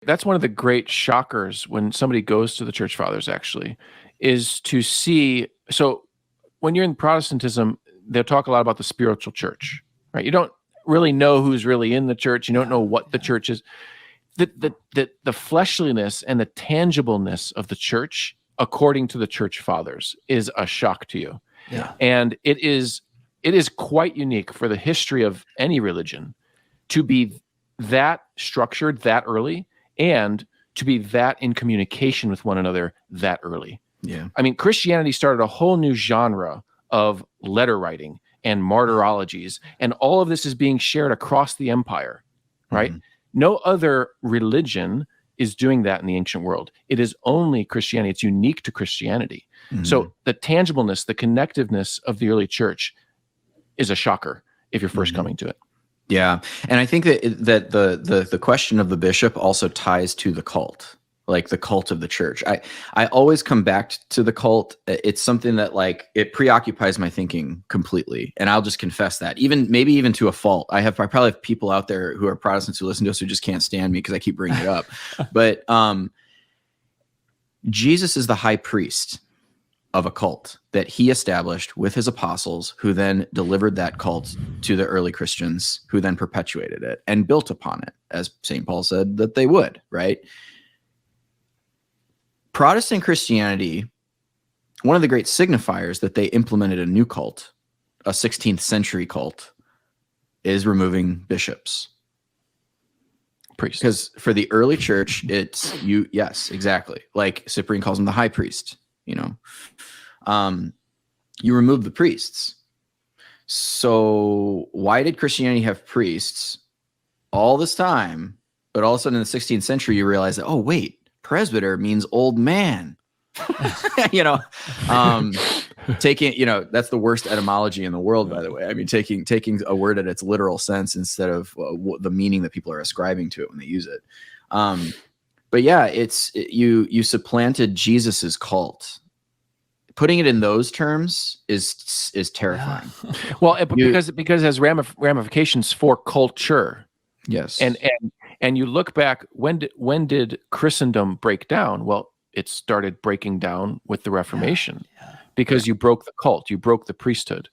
That's one of the great shockers when somebody goes to the church fathers, actually, is to see. So when you're in Protestantism, they'll talk a lot about the spiritual church, right? You don't really know who's really in the church. You don't know what the church is. The fleshliness and the tangibleness of the church, according to the church fathers, is a shock to you. Yeah. And it is quite unique for the history of any religion to be that structured that early and to be that in communication with one another that early. Yeah. I mean, Christianity started a whole new genre of letter writing and martyrologies, and all of this is being shared across the empire, right? No other religion is doing that in the ancient world. It is only Christianity. It's unique to Christianity. So the tangibleness, the connectiveness of the early church is a shocker if you're first coming to it. Yeah. And I think that the question of the bishop also ties to the cult, like the cult of the church. I always come back to the cult. It's something that like it preoccupies my thinking completely. And I'll just confess that maybe even to a fault. I probably have people out there who are Protestants who listen to us who just can't stand me because I keep bringing it up. But Jesus is the high priest of a cult that he established with his apostles, who then delivered that cult to the early Christians, who then perpetuated it and built upon it, as St. Paul said that they would, right? Protestant Christianity, one of the great signifiers that they implemented a new cult, a 16th century cult, is removing bishops. Priests. Because for the early church, it's you. Yes, exactly. Like Cyprian calls him the high priest, you remove the priests. So why did Christianity have priests all this time, but all of a sudden in the 16th century, you realize that, oh, wait, presbyter means old man. Taking, that's the worst etymology in the world, by the way. I mean, taking a word at its literal sense instead of the meaning that people are ascribing to it when they use it. But yeah, you supplanted Jesus's cult. Putting it in those terms is terrifying. Yeah. Well, because it has ramifications for culture. Yes, and you look back, when did Christendom break down? Well, it started breaking down with the Reformation, because you broke the cult, you broke the priesthood.